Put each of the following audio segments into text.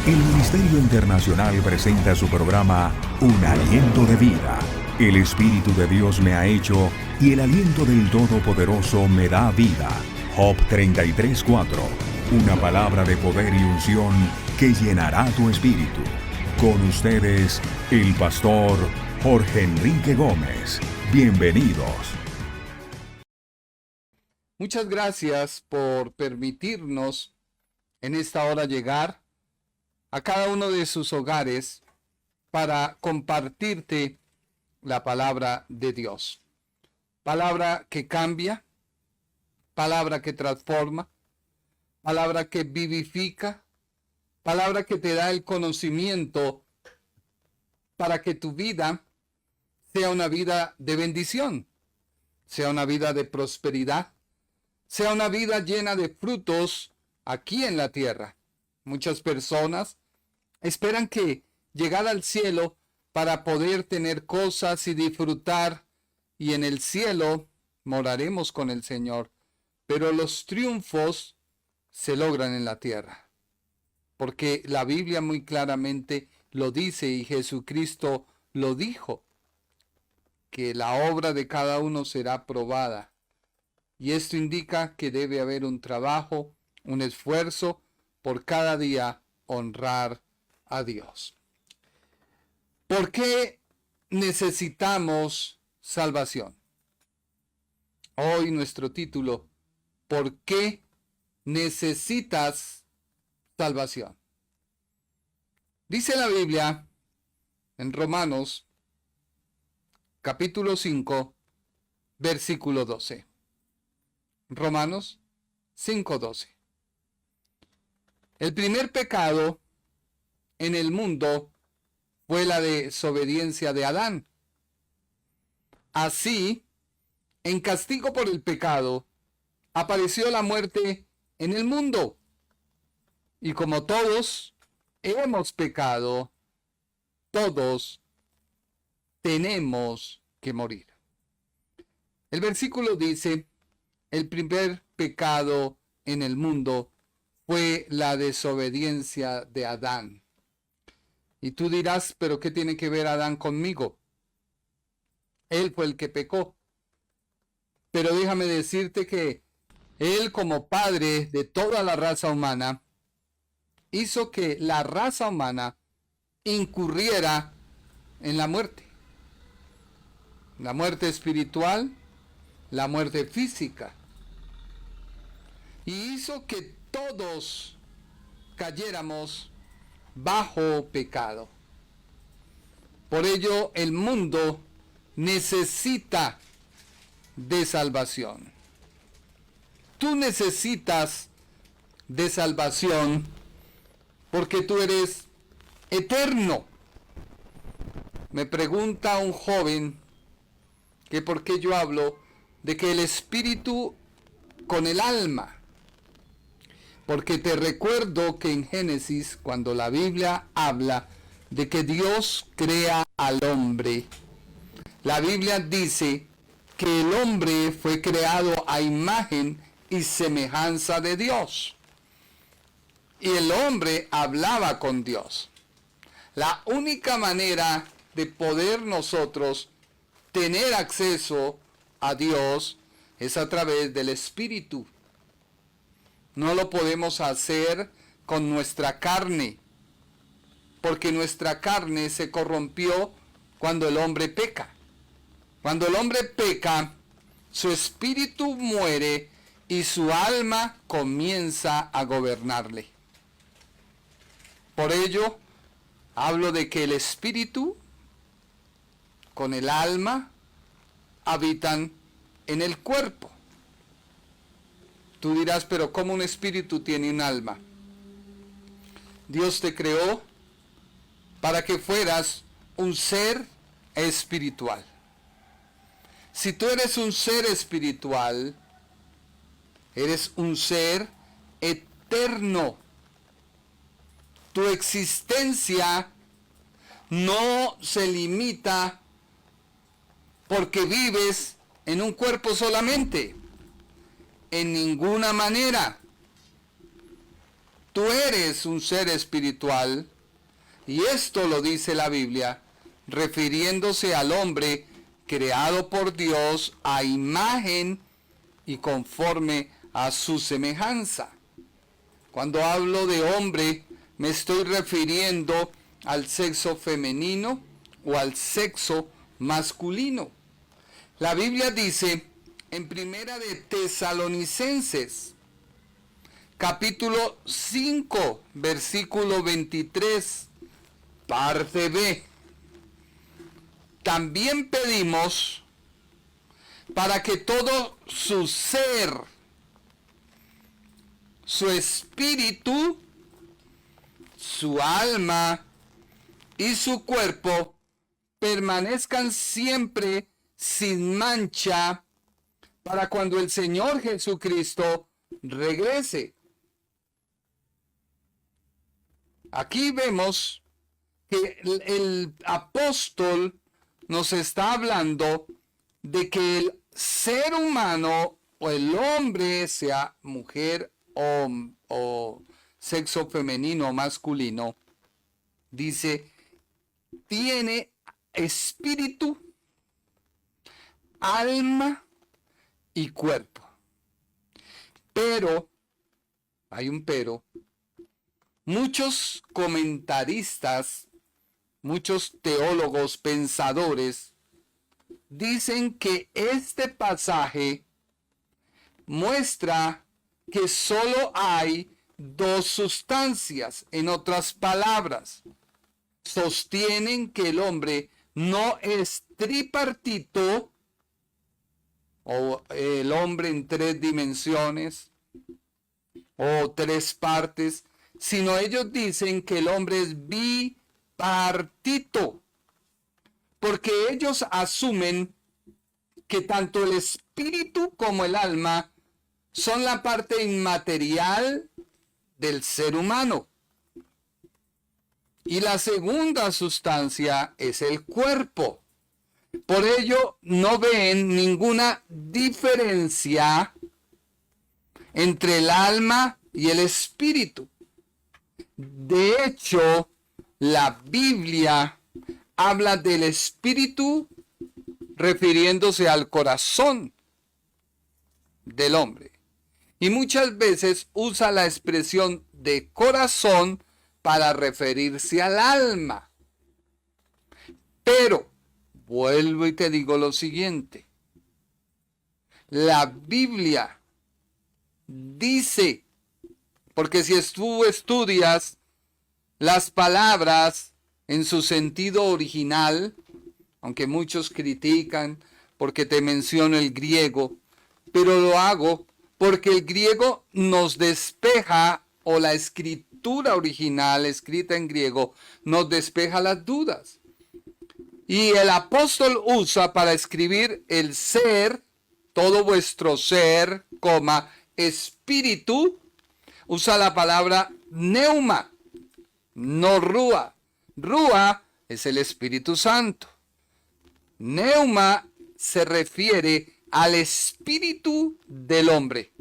El Ministerio Internacional presenta su programa Un Aliento de Vida. El Espíritu de Dios me ha hecho y el aliento del Todopoderoso me da vida. Job 33:4. Una palabra de poder y unción que llenará tu espíritu. Con ustedes, el pastor Jorge Enrique Gómez. Bienvenidos. Muchas gracias por permitirnos en esta hora llegar a cada uno de sus hogares para compartirte la palabra de Dios. Palabra que cambia, palabra que transforma, palabra que vivifica, palabra que te da el conocimiento para que tu vida sea una vida de bendición, sea una vida de prosperidad, sea una vida llena de frutos aquí en la tierra. Muchas personas esperan que llegar al cielo para poder tener cosas y disfrutar, y en el cielo moraremos con el Señor. Pero los triunfos se logran en la tierra, porque la Biblia muy claramente lo dice y Jesucristo lo dijo, que la obra de cada uno será probada. Y esto indica que debe haber un trabajo, un esfuerzo por cada día honrar a Dios. ¿Por qué necesitamos salvación? Hoy nuestro título, ¿por qué necesitas salvación? Dice la Biblia en Romanos capítulo 5, versículo 12. Romanos 5:12. El primer pecado en el mundo fue la desobediencia de Adán. Así, en castigo por el pecado, apareció la muerte en el mundo. Y como todos hemos pecado, todos tenemos que morir. El versículo dice, el primer pecado en el mundo fue la desobediencia de Adán. Y tú dirás, ¿pero qué tiene que ver Adán conmigo? Él fue el que pecó. Pero déjame decirte que él, como padre de toda la raza humana, hizo que la raza humana incurriera en la muerte. La muerte espiritual, la muerte física. Y hizo que todos cayéramos bajo pecado. Por ello, el mundo necesita de salvación. Tú necesitas de salvación porque tú eres eterno. Me pregunta un joven que por qué yo hablo de que el espíritu con el alma. Porque te recuerdo que en Génesis, cuando la Biblia habla de que Dios crea al hombre, la Biblia dice que el hombre fue creado a imagen y semejanza de Dios. Y el hombre hablaba con Dios. La única manera de poder nosotros tener acceso a Dios es a través del Espíritu. No lo podemos hacer con nuestra carne, porque nuestra carne se corrompió cuando el hombre peca. Cuando el hombre peca, su espíritu muere y su alma comienza a gobernarle. Por ello, hablo de que el espíritu con el alma habitan en el cuerpo. Tú dirás, pero ¿cómo un espíritu tiene un alma? Dios te creó para que fueras un ser espiritual. Si tú eres un ser espiritual, eres un ser eterno. Tu existencia no se limita porque vives en un cuerpo solamente. En ninguna manera. Tú eres un ser espiritual, y esto lo dice la Biblia, refiriéndose al hombre creado por Dios a imagen y conforme a su semejanza. Cuando hablo de hombre, me estoy refiriendo al sexo femenino o al sexo masculino. La Biblia dice en Primera de Tesalonicenses, capítulo 5, versículo 23, parte B. También pedimos para que todo su ser, su espíritu, su alma y su cuerpo permanezcan siempre sin mancha para cuando el Señor Jesucristo regrese. Aquí vemos que el apóstol nos está hablando de que el ser humano o el hombre, sea mujer o sexo femenino o masculino, dice, tiene espíritu, alma y cuerpo. Pero, hay un pero, muchos comentaristas, muchos teólogos pensadores, dicen que este pasaje muestra que solo hay dos sustancias. En otras palabras, sostienen que el hombre no es tripartito, o el hombre en 3 dimensiones, o 3 partes, sino ellos dicen que el hombre es bipartito, porque ellos asumen que tanto el espíritu como el alma son la parte inmaterial del ser humano. Y la segunda sustancia es el cuerpo. Por ello, no ven ninguna diferencia entre el alma y el espíritu. De hecho, la Biblia habla del espíritu refiriéndose al corazón del hombre. Y muchas veces usa la expresión de corazón para referirse al alma. Pero, vuelvo y te digo lo siguiente. La Biblia dice, porque si tú estudias las palabras en su sentido original, aunque muchos critican porque te menciono el griego, pero lo hago porque el griego nos despeja, o la escritura original escrita en griego nos despeja las dudas. Y el apóstol usa para escribir el ser, todo vuestro ser, espíritu, usa la palabra neuma, no rúa. Rúa es el Espíritu Santo. Neuma se refiere al espíritu del hombre.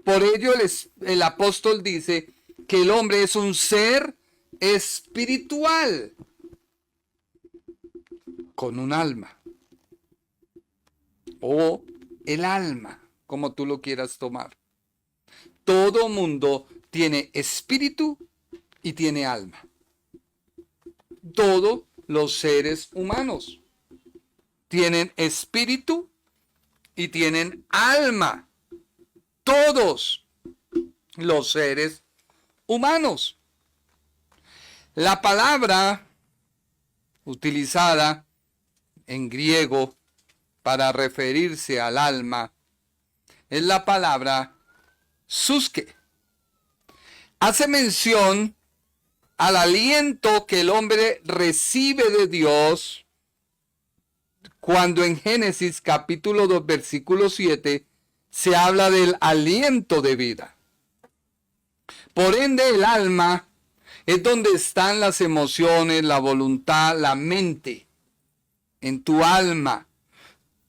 Por ello el apóstol dice que el hombre es un ser espiritual con un alma, o el alma, como tú lo quieras tomar. Todo mundo tiene espíritu y tiene alma. Todos los seres humanos tienen espíritu y tienen alma. Todos los seres humanos. La palabra utilizada en griego para referirse al alma es la palabra suske. Hace mención al aliento que el hombre recibe de Dios cuando en Génesis capítulo 2 versículo 7 se habla del aliento de vida. Por ende, el alma es donde están las emociones, la voluntad, la mente. En tu alma,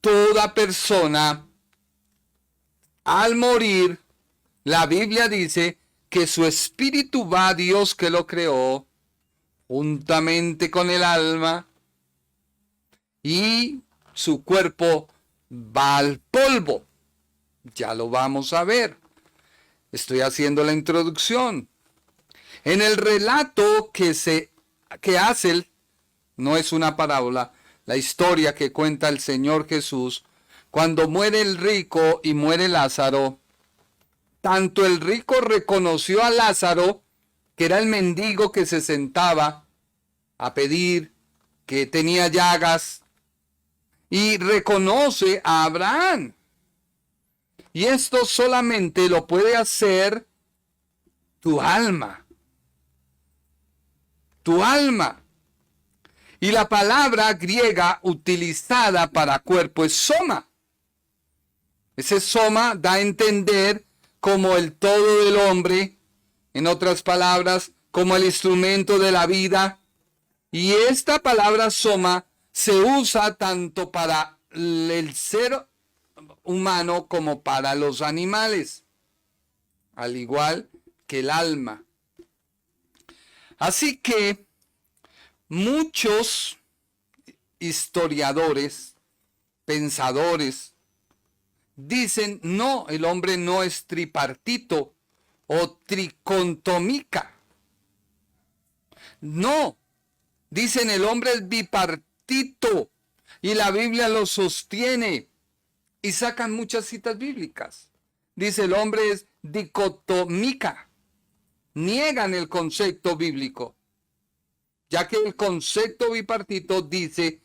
toda persona al morir, la Biblia dice, que su espíritu va a Dios que lo creó, juntamente con el alma, y su cuerpo va al polvo. Ya lo vamos a ver. Estoy haciendo la introducción. En el relato que hace, no es una parábola, la historia que cuenta el Señor Jesús, cuando muere el rico y muere Lázaro, tanto el rico reconoció a Lázaro, que era el mendigo que se sentaba a pedir, que tenía llagas, y reconoce a Abraham. Y esto solamente lo puede hacer tu alma. Tu alma. Y la palabra griega utilizada para cuerpo es soma. Ese soma da a entender como el todo del hombre, en otras palabras, como el instrumento de la vida. Y esta palabra soma se usa tanto para el ser humano como para los animales, al igual que el alma. Así que muchos historiadores, pensadores, dicen, no, el hombre no es tripartito o tricontómica. No, dicen el hombre es bipartito y la Biblia lo sostiene y sacan muchas citas bíblicas. Dice el hombre es dicotómica. Niegan el concepto bíblico, ya que el concepto bipartito dice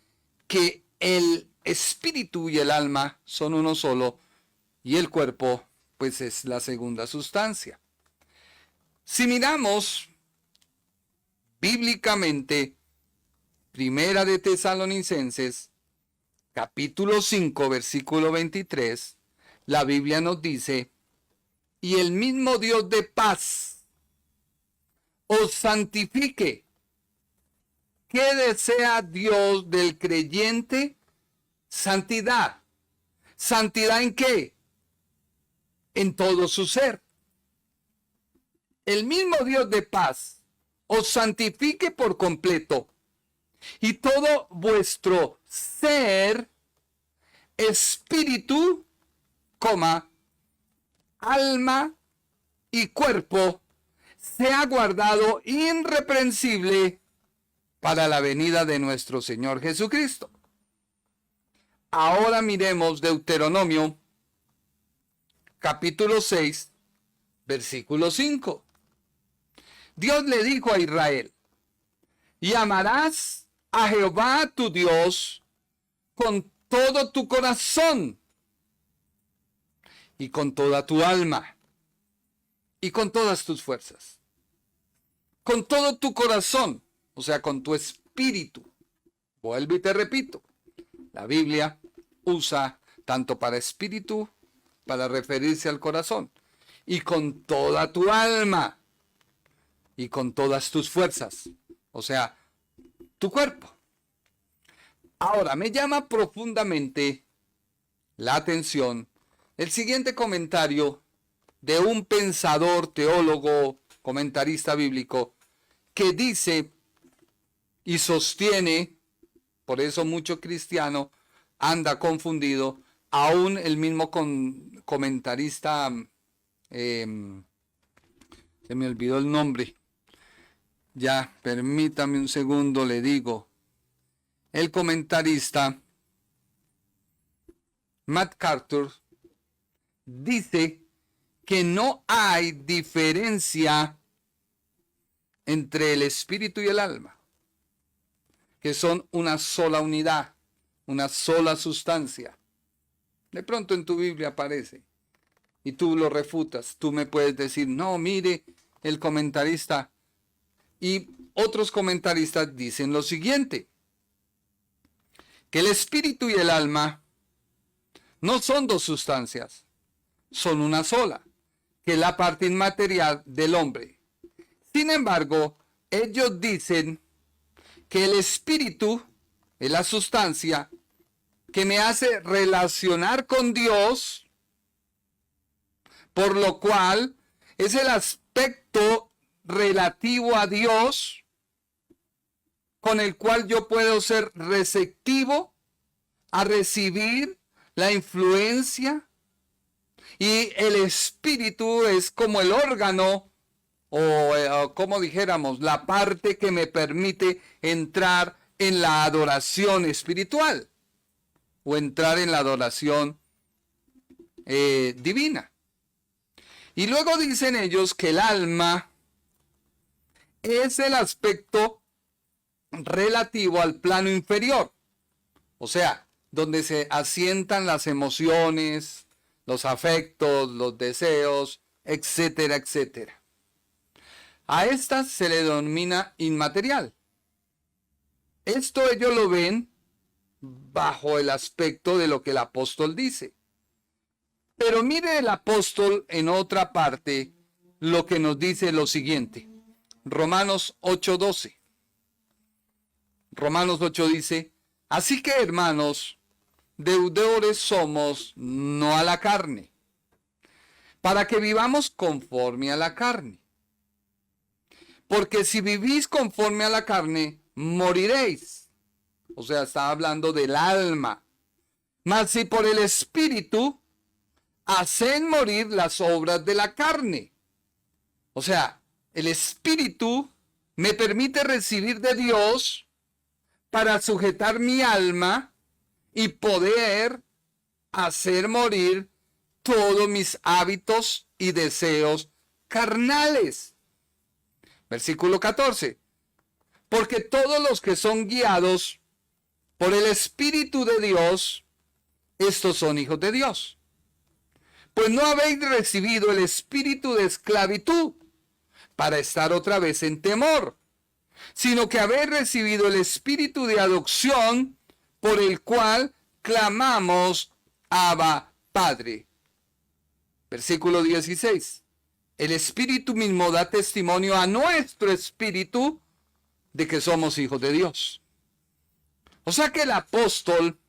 que el espíritu y el alma son uno solo y el cuerpo pues es la segunda sustancia. Si miramos bíblicamente Primera de Tesalonicenses capítulo 5 versículo 23, la Biblia nos dice: y el mismo Dios de paz os santifique. ¿Qué desea Dios del creyente? Santidad. ¿Santidad en qué? En todo su ser. El mismo Dios de paz os santifique por completo, y todo vuestro ser, espíritu, alma y cuerpo, sea guardado irreprensible para la venida de nuestro Señor Jesucristo. Ahora miremos Deuteronomio capítulo 6, versículo 5. Dios le dijo a Israel: y amarás a Jehová tu Dios con todo tu corazón y con toda tu alma y con todas tus fuerzas. Con todo tu corazón, o sea, con tu espíritu. Vuelvo y te repito, la Biblia usa tanto para espíritu, para referirse al corazón, y con toda tu alma y con todas tus fuerzas, o sea, tu cuerpo. Ahora, me llama profundamente la atención el siguiente comentario de un pensador, teólogo, comentarista bíblico, que dice y sostiene, por eso mucho cristiano anda confundido, aún el mismo comentarista, se me olvidó el nombre, ya, permítame un segundo, le digo, el comentarista Matt Carter dice que no hay diferencia entre el espíritu y el alma, que son una sola unidad, una sola sustancia. De pronto en tu Biblia aparece y tú lo refutas. Tú me puedes decir, no, mire, el comentarista. Y otros comentaristas dicen lo siguiente: que el espíritu y el alma no son dos sustancias, son una sola, que es la parte inmaterial del hombre. Sin embargo, ellos dicen que el espíritu es la sustancia que me hace relacionar con Dios, por lo cual es el aspecto relativo a Dios con el cual yo puedo ser receptivo a recibir la influencia, y el espíritu es como el órgano o como dijéramos, la parte que me permite entrar en la adoración espiritual o entrar en la adoración divina. Y luego dicen ellos que el alma es el aspecto relativo al plano inferior, o sea, donde se asientan las emociones, los afectos, los deseos, etcétera, etcétera. A estas se le denomina inmaterial. Esto ellos lo ven bajo el aspecto de lo que el apóstol dice. Pero mire el apóstol en otra parte lo que nos dice lo siguiente. Romanos 8:12. Romanos 8 dice: así que, hermanos, deudores somos no a la carne, para que vivamos conforme a la carne. Porque si vivís conforme a la carne, moriréis. O sea, está hablando del alma. Mas si por el Espíritu hacen morir las obras de la carne. O sea, el Espíritu me permite recibir de Dios para sujetar mi alma y poder hacer morir todos mis hábitos y deseos carnales. Versículo 14. Porque todos los que son guiados por el Espíritu de Dios, estos son hijos de Dios. Pues no habéis recibido el espíritu de esclavitud para estar otra vez en temor, sino que habéis recibido el espíritu de adopción, por el cual clamamos: Abba, Padre. Versículo 16. El Espíritu mismo da testimonio a nuestro espíritu de que somos hijos de Dios. O sea que el apóstol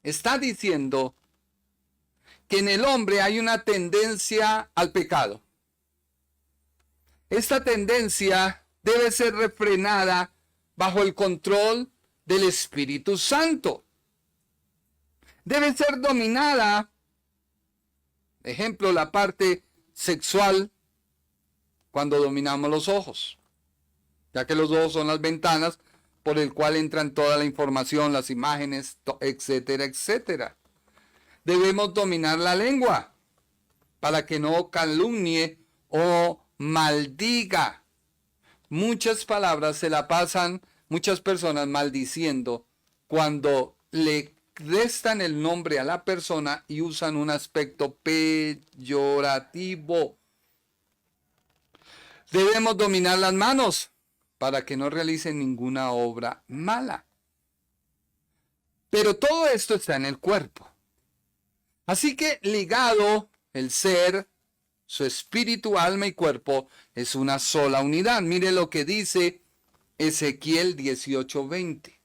está diciendo que en el hombre hay una tendencia al pecado. Esta tendencia debe ser refrenada bajo el control del Espíritu Santo. Debe ser dominada, ejemplo, la parte sexual, cuando dominamos los ojos, ya que los ojos son las ventanas por el cual entran toda la información, las imágenes, etcétera, etcétera. Debemos dominar la lengua para que no calumnie o maldiga. Muchas palabras se la pasan muchas personas maldiciendo cuando le restan el nombre a la persona y usan un aspecto peyorativo. Debemos dominar las manos para que no realicen ninguna obra mala. Pero todo esto está en el cuerpo. Así que ligado el ser, su espíritu, alma y cuerpo es una sola unidad. Mire lo que dice Ezequiel 18:20.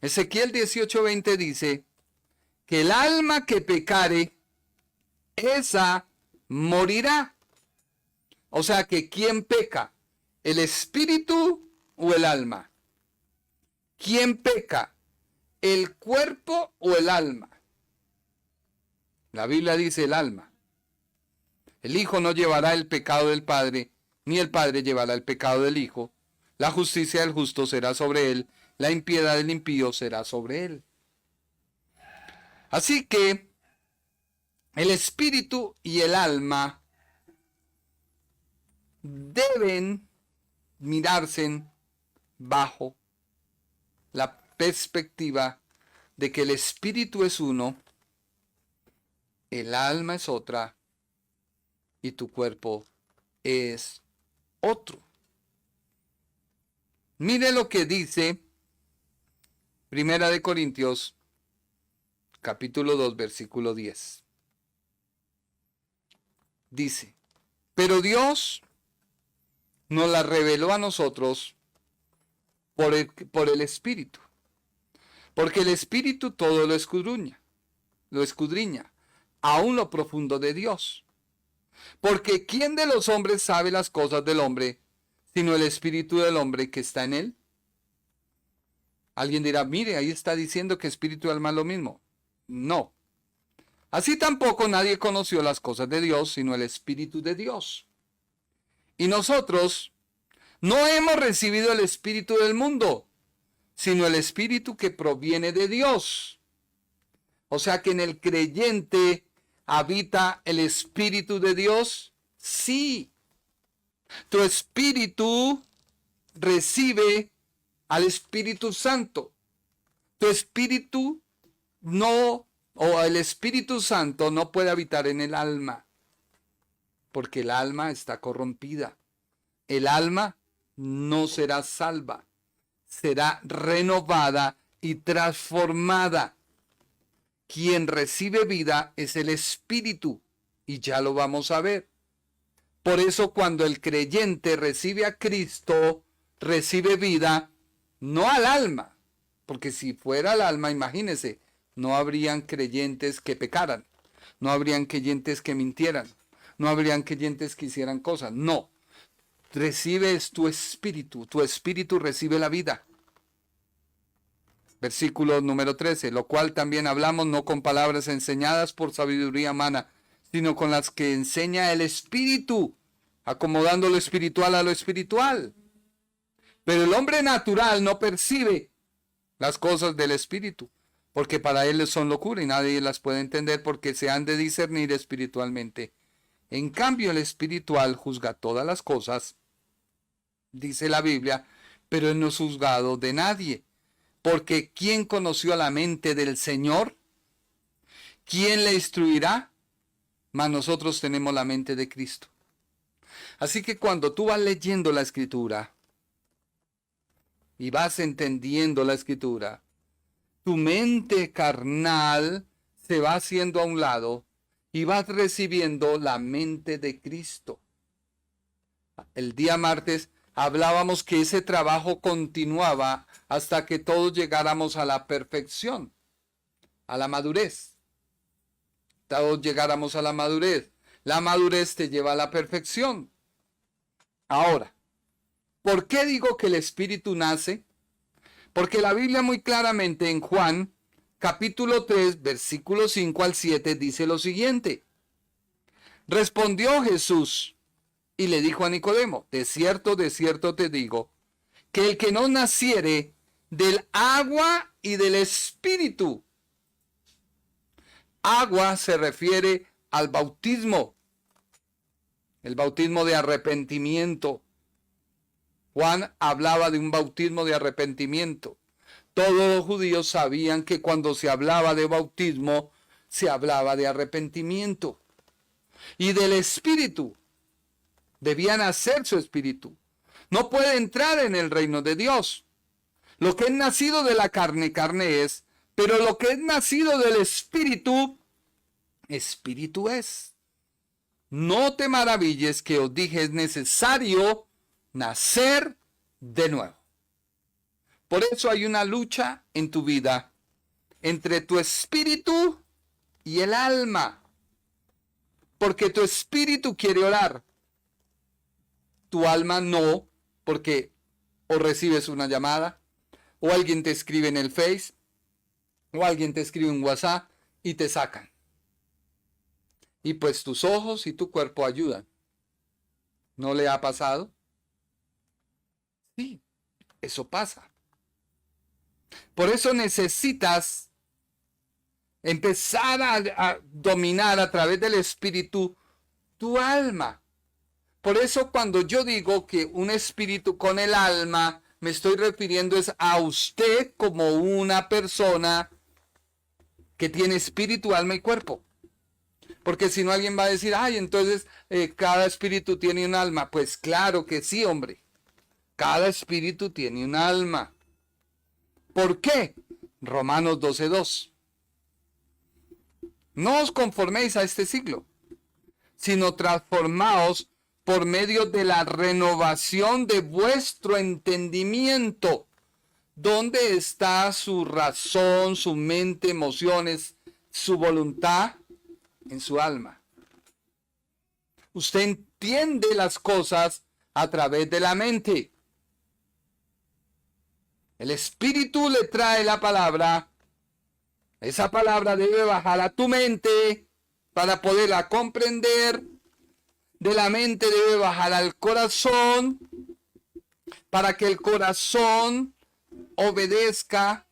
Ezequiel 18:20 dice que el alma que pecare, esa morirá. O sea que ¿quién peca? ¿El espíritu o el alma? ¿Quién peca? ¿El cuerpo o el alma? La Biblia dice el alma. El Hijo no llevará el pecado del Padre, ni el Padre llevará el pecado del Hijo. La justicia del justo será sobre él, la impiedad del impío será sobre él. Así que el espíritu y el alma deben mirarse bajo la perspectiva de que el espíritu es uno, el alma es otra y tu cuerpo es otro. Mire lo que dice Primera de Corintios, capítulo 2, versículo 10. Dice: pero Dios nos la reveló a nosotros por el Espíritu. Porque el Espíritu todo lo escudriña, aún lo profundo de Dios. Porque ¿quién de los hombres sabe las cosas del hombre, sino el espíritu del hombre que está en él? Alguien dirá, mire, ahí está diciendo que espíritu y alma es lo mismo. No. Así tampoco nadie conoció las cosas de Dios, sino el espíritu de Dios. Y nosotros no hemos recibido el espíritu del mundo, sino el espíritu que proviene de Dios. O sea que en el creyente habita el espíritu de Dios. Sí. Tu espíritu recibe al Espíritu Santo. Tu espíritu no, o el Espíritu Santo no puede habitar en el alma, porque el alma está corrompida. El alma no será salva, será renovada y transformada. Quien recibe vida es el Espíritu, y ya lo vamos a ver. Por eso cuando el creyente recibe a Cristo, recibe vida, no al alma, porque si fuera al alma, imagínense, no habrían creyentes que pecaran, no habrían creyentes que mintieran, no habrían creyentes que hicieran cosas. No, recibes tu espíritu recibe la vida. Versículo número 13, lo cual también hablamos no con palabras enseñadas por sabiduría humana, sino con las que enseña el Espíritu, acomodando lo espiritual a lo espiritual. Pero el hombre natural no percibe las cosas del Espíritu, porque para él son locura y nadie las puede entender porque se han de discernir espiritualmente. En cambio, el espiritual juzga todas las cosas, dice la Biblia, pero él no es juzgado de nadie. Porque ¿quién conoció la mente del Señor? ¿Quién le instruirá? Mas nosotros tenemos la mente de Cristo. Así que cuando tú vas leyendo la Escritura y vas entendiendo la Escritura, tu mente carnal se va haciendo a un lado y vas recibiendo la mente de Cristo. El día martes hablábamos que ese trabajo continuaba hasta que todos llegáramos a la perfección, a la madurez. Todos llegáramos a la madurez. La madurez te lleva a la perfección. Ahora, ¿por qué digo que el Espíritu nace? Porque la Biblia muy claramente en Juan, capítulo 3, versículo 5 al 7, dice lo siguiente. Respondió Jesús y le dijo a Nicodemo, de cierto te digo, que el que no naciere del agua y del Espíritu. Agua se refiere al bautismo, el bautismo de arrepentimiento. Juan hablaba de un bautismo de arrepentimiento. Todos los judíos sabían que cuando se hablaba de bautismo, se hablaba de arrepentimiento. Y del Espíritu. Debía nacer su espíritu. No puede entrar en el reino de Dios. Lo que es nacido de la carne, carne es. Pero lo que es nacido del espíritu, espíritu es. No te maravilles que os dije es necesario nacer de nuevo. Por eso hay una lucha en tu vida entre tu espíritu y el alma. Porque tu espíritu quiere orar. Tu alma no, porque o recibes una llamada, o alguien te escribe en el Face, o alguien te escribe en WhatsApp y te sacan. Y pues tus ojos y tu cuerpo ayudan. ¿No le ha pasado? Sí, eso pasa. Por eso necesitas empezar a dominar a través del espíritu tu alma. Por eso cuando yo digo que un espíritu con el alma, me estoy refiriendo es a usted como una persona que tiene espíritu, alma y cuerpo. Porque si no alguien va a decir, ay, entonces cada espíritu tiene un alma. Pues claro que sí, hombre. Cada espíritu tiene un alma. ¿Por qué? Romanos 12:2. No os conforméis a este siglo, sino transformaos por medio de la renovación de vuestro entendimiento. ¿Dónde está su razón, su mente, emociones, su voluntad? En su alma. Usted entiende las cosas a través de la mente. El Espíritu le trae la palabra. Esa palabra debe bajar a tu mente para poderla comprender. De la mente debe bajar al corazón para que el corazón obedezca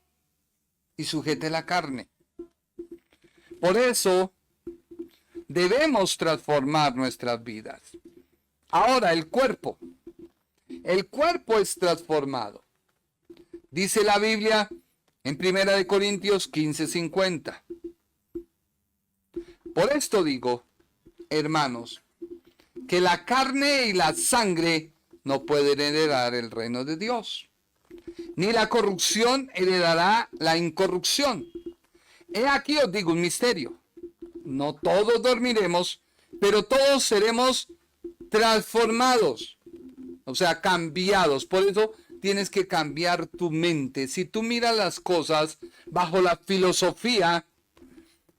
y sujete la carne. Por eso debemos transformar nuestras vidas. Ahora, el cuerpo. El cuerpo es transformado. Dice la Biblia en 1 Corintios 15:50. Por esto digo, hermanos, que la carne y la sangre no pueden heredar el reino de Dios, ni la corrupción heredará la incorrupción. He aquí os digo un misterio. No todos dormiremos, pero todos seremos transformados, o sea, cambiados. Por eso tienes que cambiar tu mente. Si tú miras las cosas bajo la filosofía,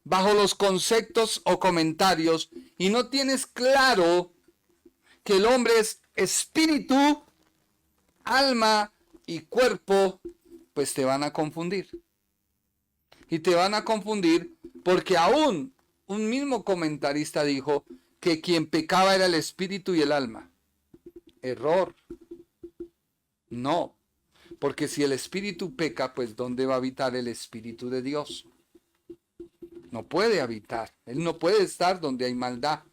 bajo los conceptos o comentarios, y no tienes claro que el hombre es espíritu, alma y cuerpo, pues te van a confundir. Y te van a confundir porque aún un mismo comentarista dijo que quien pecaba era el espíritu y el alma. Error. No, porque si el espíritu peca, pues ¿dónde va a habitar el espíritu de Dios? No puede habitar. Él no puede estar donde hay maldad.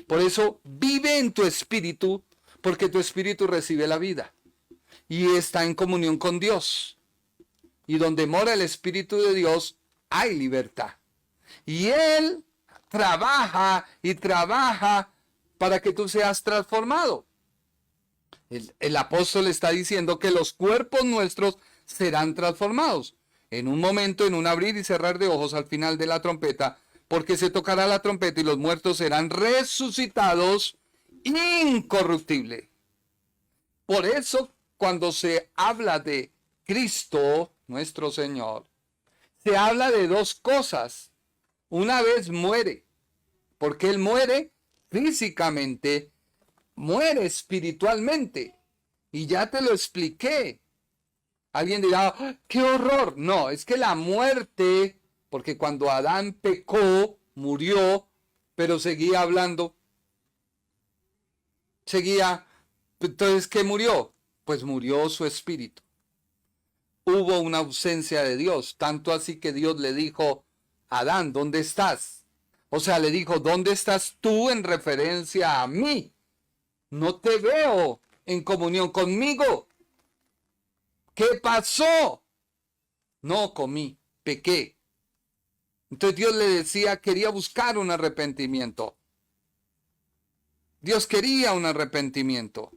Por eso vive en tu espíritu, porque tu espíritu recibe la vida y está en comunión con Dios. Y donde mora el Espíritu de Dios hay libertad. Y Él trabaja y trabaja para que tú seas transformado. El apóstol está diciendo que los cuerpos nuestros serán transformados. En un momento, en un abrir y cerrar de ojos al final de la trompeta, porque se tocará la trompeta y los muertos serán resucitados incorruptible. Por eso, cuando se habla de Cristo, nuestro Señor, se habla de dos cosas. Una vez muere, porque Él muere físicamente, muere espiritualmente. Y ya te lo expliqué. Alguien dirá, ¡oh, qué horror! No, es que la muerte, porque cuando Adán pecó, murió, pero seguía hablando. Seguía, entonces, ¿qué murió? Pues murió su espíritu. Hubo una ausencia de Dios, tanto así que Dios le dijo, Adán, ¿dónde estás? O sea, le dijo, ¿dónde estás tú en referencia a mí? No te veo en comunión conmigo. ¿Qué pasó? No comí, pequé. Entonces Dios le decía, quería buscar un arrepentimiento. Dios quería un arrepentimiento.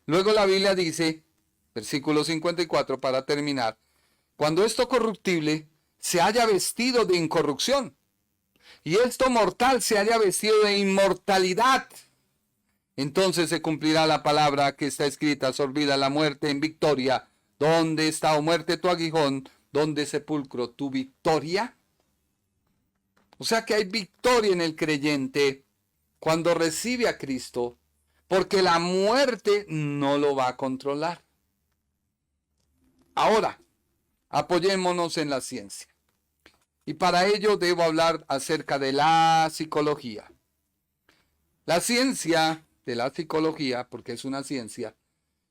Luego la Biblia dice, versículo 54 para terminar, cuando esto corruptible se haya vestido de incorrupción y esto mortal se haya vestido de inmortalidad, entonces se cumplirá la palabra que está escrita, sorbida la muerte en victoria. ¿Dónde está, oh muerte, tu aguijón? ¿Dónde, sepulcro, tu victoria? O sea que hay victoria en el creyente cuando recibe a Cristo, porque la muerte no lo va a controlar. Ahora, apoyémonos en la ciencia. Y para ello debo hablar acerca de la psicología. La ciencia de la psicología, porque es una ciencia,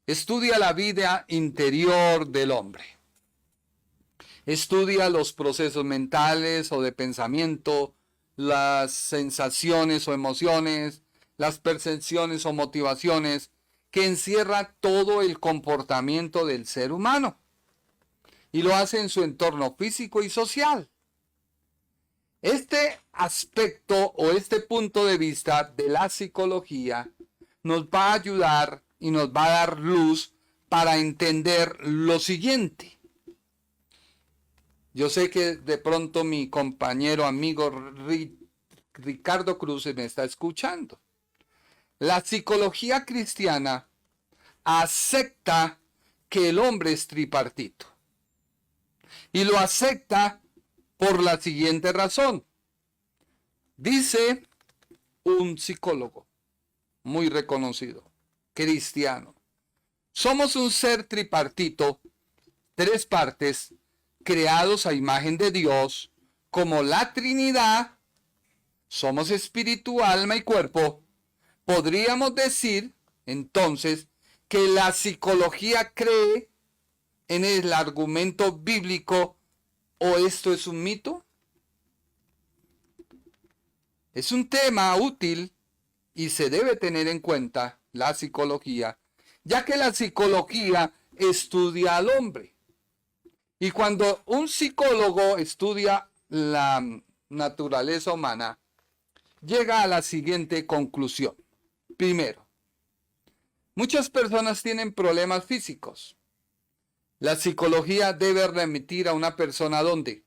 estudia la vida interior del hombre. Estudia los procesos mentales o de pensamiento, las sensaciones o emociones, las percepciones o motivaciones que encierra todo el comportamiento del ser humano. Y lo hace en su entorno físico y social. Este aspecto o este punto de vista de la psicología nos va a ayudar y nos va a dar luz para entender lo siguiente. Yo sé que de pronto mi compañero, amigo Ricardo Cruz me está escuchando. La psicología cristiana acepta que el hombre es tripartito. Y lo acepta por la siguiente razón. Dice un psicólogo, muy reconocido, cristiano. Somos un ser tripartito, tres partes, creados a imagen de Dios, como la Trinidad. Somos espíritu, alma y cuerpo. Podríamos decir, entonces, que la psicología cree en el argumento bíblico, ¿o esto es un mito? Es un tema útil y se debe tener en cuenta la psicología, ya que la psicología estudia al hombre. Y cuando un psicólogo estudia la naturaleza humana, llega a la siguiente conclusión. Primero, muchas personas tienen problemas físicos. La psicología debe remitir a una persona ¿a dónde?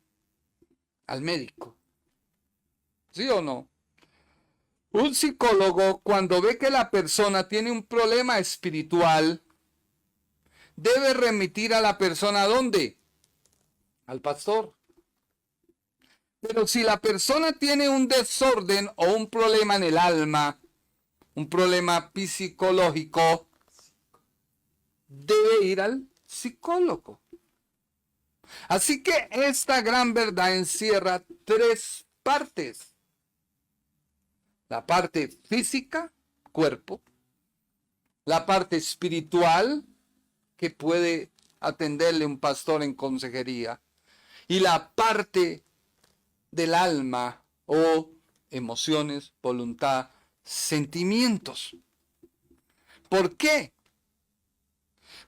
Al médico. ¿Sí o no? Un psicólogo, cuando ve que la persona tiene un problema espiritual, debe remitir a la persona ¿a dónde? Al pastor. Pero si la persona tiene un desorden o un problema en el alma, un problema psicológico, debe ir al psicólogo. Así que esta gran verdad encierra tres partes. La parte física, cuerpo. La parte espiritual, que puede atenderle un pastor en consejería. Y la parte del alma o emociones, voluntad, sentimientos. ¿Por qué?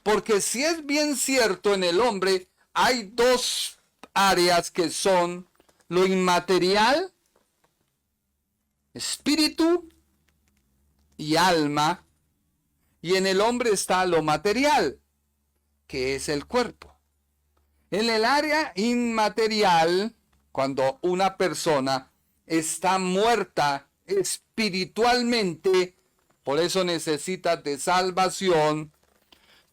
Porque si es bien cierto, en el hombre hay dos áreas que son lo inmaterial, espíritu y alma, y en el hombre está lo material, que es el cuerpo. En el área inmaterial, cuando una persona está muerta espiritualmente, por eso necesitas de salvación,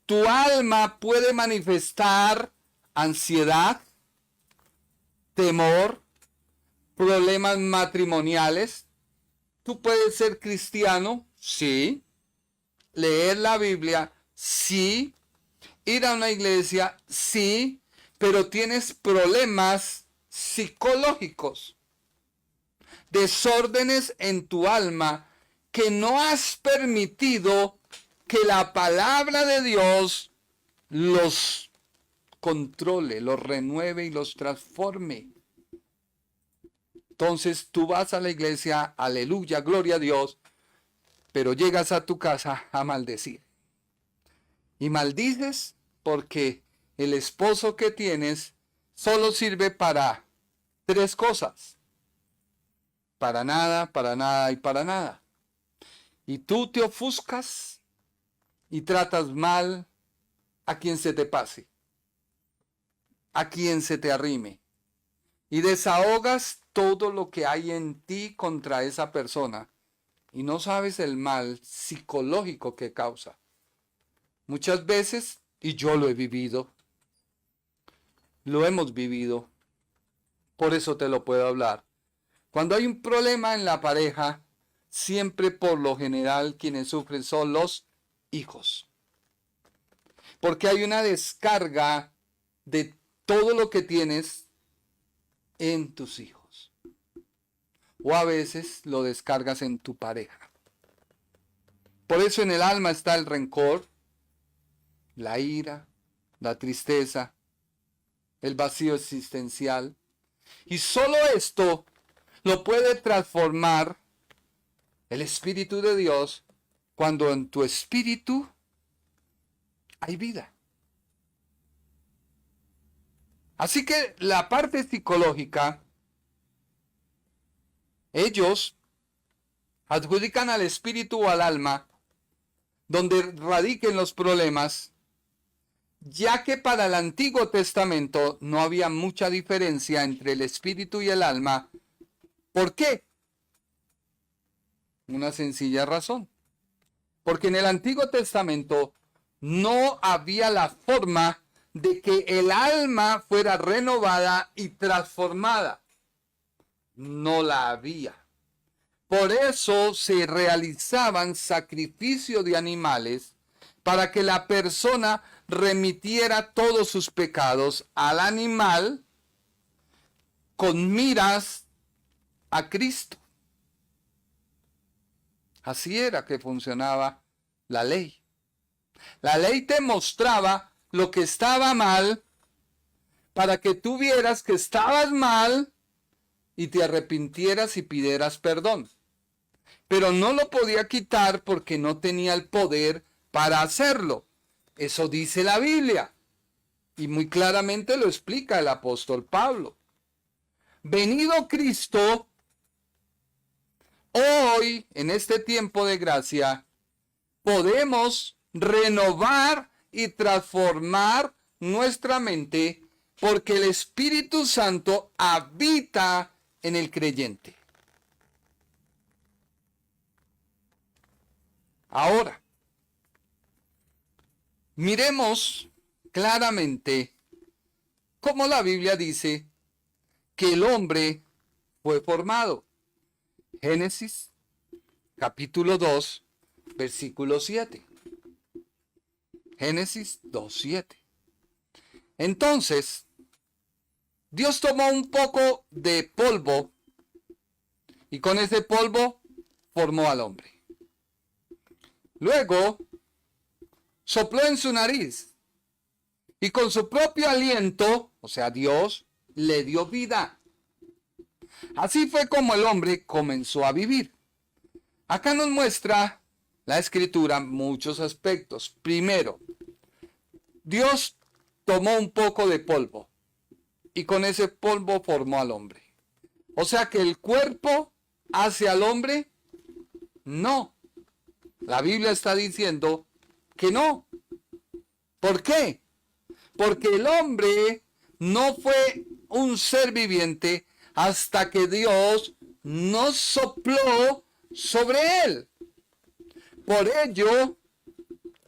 tu alma puede manifestar ansiedad, temor, problemas matrimoniales. Tú puedes ser cristiano, sí. Leer la Biblia, sí. Ir a una iglesia, sí. Pero tienes problemas psicológicos, desórdenes en tu alma que no has permitido que la palabra de Dios los controle, los renueve y los transforme. Entonces tú vas a la iglesia, aleluya, gloria a Dios, pero llegas a tu casa a maldecir. Y maldices porque el esposo que tienes solo sirve para tres cosas. Para nada, para nada y para nada. Y tú te ofuscas y tratas mal a quien se te pase, a quien se te arrime. Y desahogas todo lo que hay en ti contra esa persona. Y no sabes el mal psicológico que causa. Muchas veces, y yo lo he vivido, lo hemos vivido, por eso te lo puedo hablar. Cuando hay un problema en la pareja, siempre por lo general quienes sufren son los hijos. Porque hay una descarga de todo lo que tienes en tus hijos. O a veces lo descargas en tu pareja. Por eso en el alma está el rencor, la ira, la tristeza, el vacío existencial. Y solo esto lo puede transformar el Espíritu de Dios cuando en tu espíritu hay vida. Así que la parte psicológica, ellos adjudican al espíritu o al alma donde radiquen los problemas, ya que para el Antiguo Testamento no había mucha diferencia entre el espíritu y el alma. ¿Por qué? Una sencilla razón. Porque en el Antiguo Testamento no había la forma de que el alma fuera renovada y transformada. No la había. Por eso se realizaban sacrificios de animales para que la persona remitiera todos sus pecados al animal con miras a Cristo. Así era que funcionaba la ley. La ley te mostraba lo que estaba mal para que tú vieras que estabas mal y te arrepintieras y pidieras perdón. Pero no lo podía quitar porque no tenía el poder para hacerlo. Eso dice la Biblia. Y muy claramente lo explica el apóstol Pablo. Venido Cristo, hoy, en este tiempo de gracia, podemos renovar y transformar nuestra mente porque el Espíritu Santo habita en el creyente. Ahora, miremos claramente cómo la Biblia dice que el hombre fue formado. Génesis, capítulo 2, versículo 7. Génesis 2:7. Entonces, Dios tomó un poco de polvo y con ese polvo formó al hombre. Luego, sopló en su nariz y con su propio aliento, o sea, Dios, le dio vida. Así fue como el hombre comenzó a vivir. Acá nos muestra la Escritura muchos aspectos. Primero, Dios tomó un poco de polvo y con ese polvo formó al hombre. O sea que el cuerpo hace al hombre. No. La Biblia está diciendo que no. ¿Por qué? Porque el hombre no fue un ser viviente hasta que Dios no sopló sobre él. Por ello,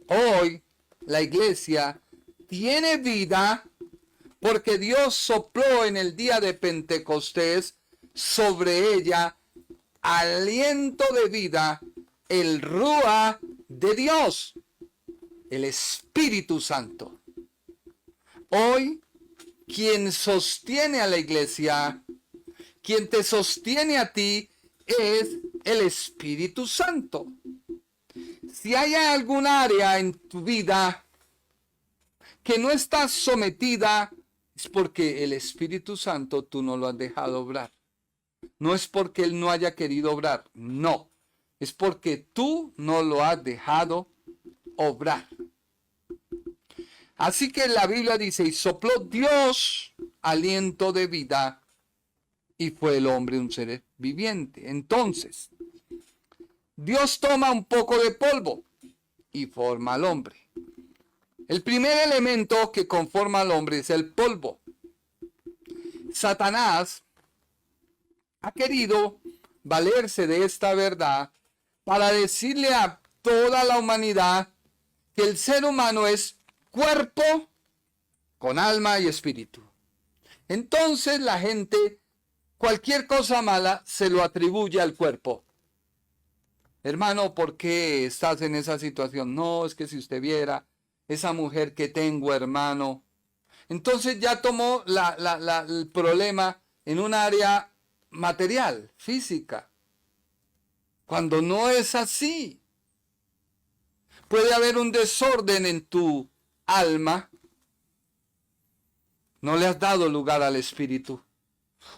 hoy la iglesia tiene vida porque Dios sopló en el día de Pentecostés sobre ella aliento de vida, el Ruach de Dios, el Espíritu Santo. Hoy, quien sostiene a la iglesia, quien te sostiene a ti, es el Espíritu Santo. Si hay algún área en tu vida que no está sometida, es porque el Espíritu Santo tú no lo has dejado obrar. No es porque Él no haya querido obrar, no. Es porque tú no lo has dejado obrar. Así que la Biblia dice, y sopló Dios aliento de vida, y fue el hombre un ser viviente. Entonces, Dios toma un poco de polvo y forma al hombre. El primer elemento que conforma al hombre es el polvo. Satanás ha querido valerse de esta verdad para decirle a toda la humanidad que el ser humano es cuerpo con alma y espíritu. Entonces la gente, cualquier cosa mala, se lo atribuye al cuerpo. Hermano, ¿por qué estás en esa situación? No, es que si usted viera esa mujer que tengo, hermano. Entonces ya tomó el problema en un área material, física. Cuando no es así. Puede haber un desorden en tu alma. No le has dado lugar al Espíritu.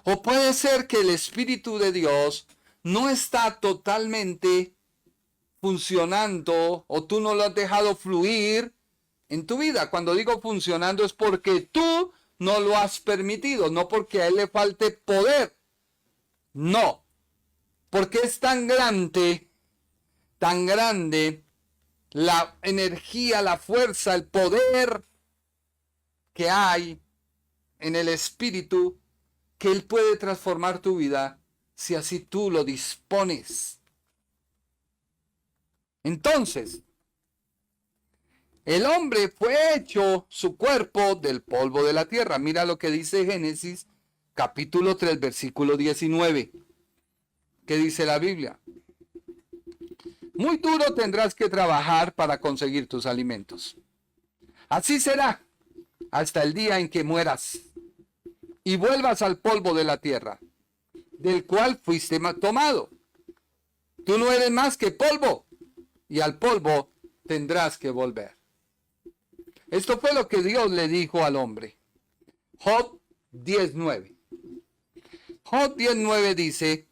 O puede ser que el Espíritu de Dios no está totalmente funcionando o tú no lo has dejado fluir en tu vida. Cuando digo funcionando es porque tú no lo has permitido, no porque a Él le falte poder. No, porque es tan grande la energía, la fuerza, el poder que hay en el Espíritu, que Él puede transformar tu vida si así tú lo dispones. Entonces, el hombre fue hecho su cuerpo del polvo de la tierra. Mira lo que dice Génesis capítulo 3, versículo 19. ¿Qué dice la Biblia? Muy duro tendrás que trabajar para conseguir tus alimentos. Así será hasta el día en que mueras y vuelvas al polvo de la tierra, del cual fuiste tomado. Tú no eres más que polvo, y al polvo tendrás que volver. Esto fue lo que Dios le dijo al hombre. Job 10:9. Job 10:9 dice: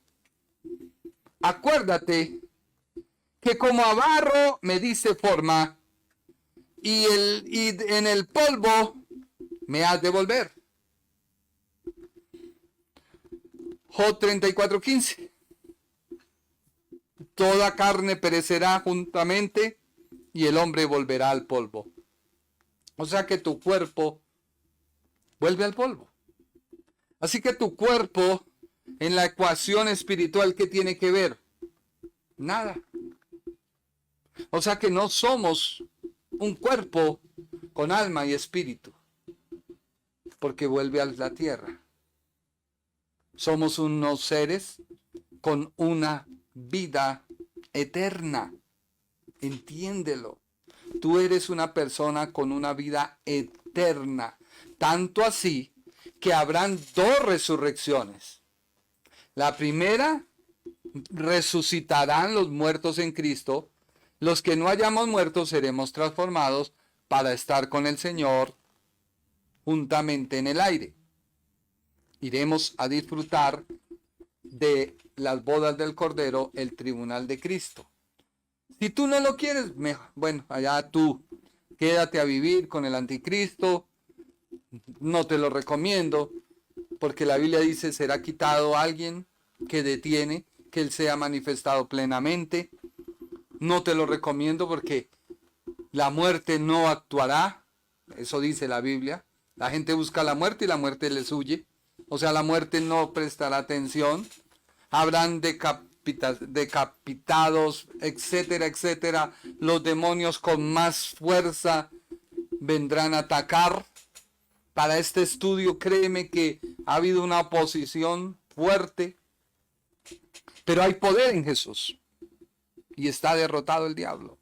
acuérdate que como a barro me diste forma, y en el polvo me has de volver. Job 34:15. Toda carne perecerá juntamente, y el hombre volverá al polvo. O sea que tu cuerpo vuelve al polvo. Así que tu cuerpo en la ecuación espiritual, ¿qué tiene que ver? Nada. O sea que no somos un cuerpo con alma y espíritu, porque vuelve a la tierra. Somos unos seres con una vida eterna. Entiéndelo. Tú eres una persona con una vida eterna. Tanto así que habrán dos resurrecciones. La primera, resucitarán los muertos en Cristo. Los que no hayamos muerto seremos transformados para estar con el Señor juntamente en el aire. Iremos a disfrutar de las bodas del Cordero, el tribunal de Cristo. Si tú no lo quieres, bueno, allá tú, quédate a vivir con el anticristo. No te lo recomiendo, porque la Biblia dice: será quitado alguien que detiene, que él sea manifestado plenamente. No te lo recomiendo porque la muerte no actuará. Eso dice la Biblia. La gente busca la muerte y la muerte les huye. O sea, la muerte no prestará atención. Habrán decapitados, etcétera, etcétera. Los demonios con más fuerza vendrán a atacar. Para este estudio, créeme que ha habido una oposición fuerte, pero hay poder en Jesús y está derrotado el diablo.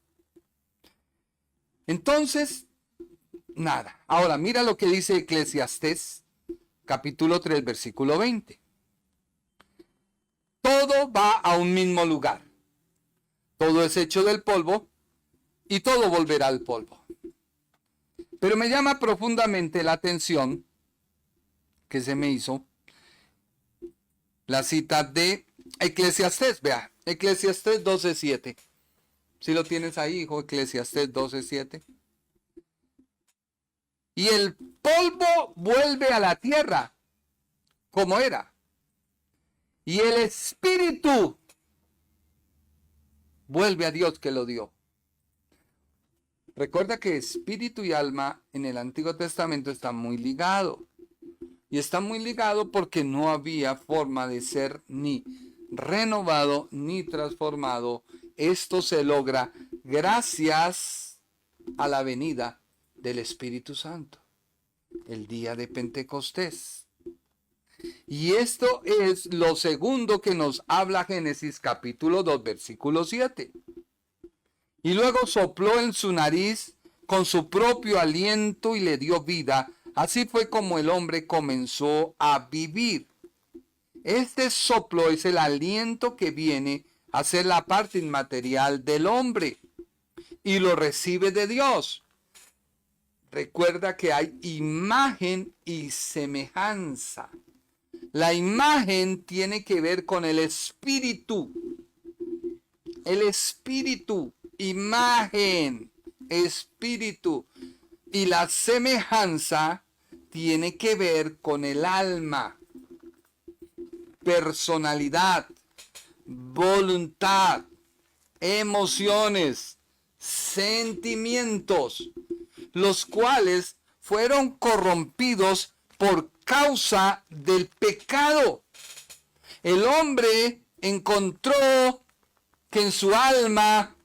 Entonces, nada. Ahora, mira lo que dice Eclesiastés, capítulo 3, versículo 20. Todo va a un mismo lugar. Todo es hecho del polvo y todo volverá al polvo. Pero me llama profundamente la atención que se me hizo la cita de Eclesiastés. Vea, Eclesiastés 12:7. Si lo tienes ahí, hijo, Eclesiastés 12:7. Y el polvo vuelve a la tierra como era. Y el espíritu vuelve a Dios que lo dio. Recuerda que espíritu y alma en el Antiguo Testamento están muy ligados. Y están muy ligados porque no había forma de ser ni renovado ni transformado. Esto se logra gracias a la venida del Espíritu Santo, el día de Pentecostés. Y esto es lo segundo que nos habla Génesis capítulo 2, versículo 7. Y luego sopló en su nariz con su propio aliento y le dio vida. Así fue como el hombre comenzó a vivir. Este soplo es el aliento que viene a ser la parte inmaterial del hombre y lo recibe de Dios. Recuerda que hay imagen y semejanza. La imagen tiene que ver con el espíritu. El espíritu, imagen, espíritu. Y la semejanza tiene que ver con el alma, personalidad, voluntad, emociones, sentimientos, los cuales fueron corrompidos por causa del pecado. El hombre encontró que en su alma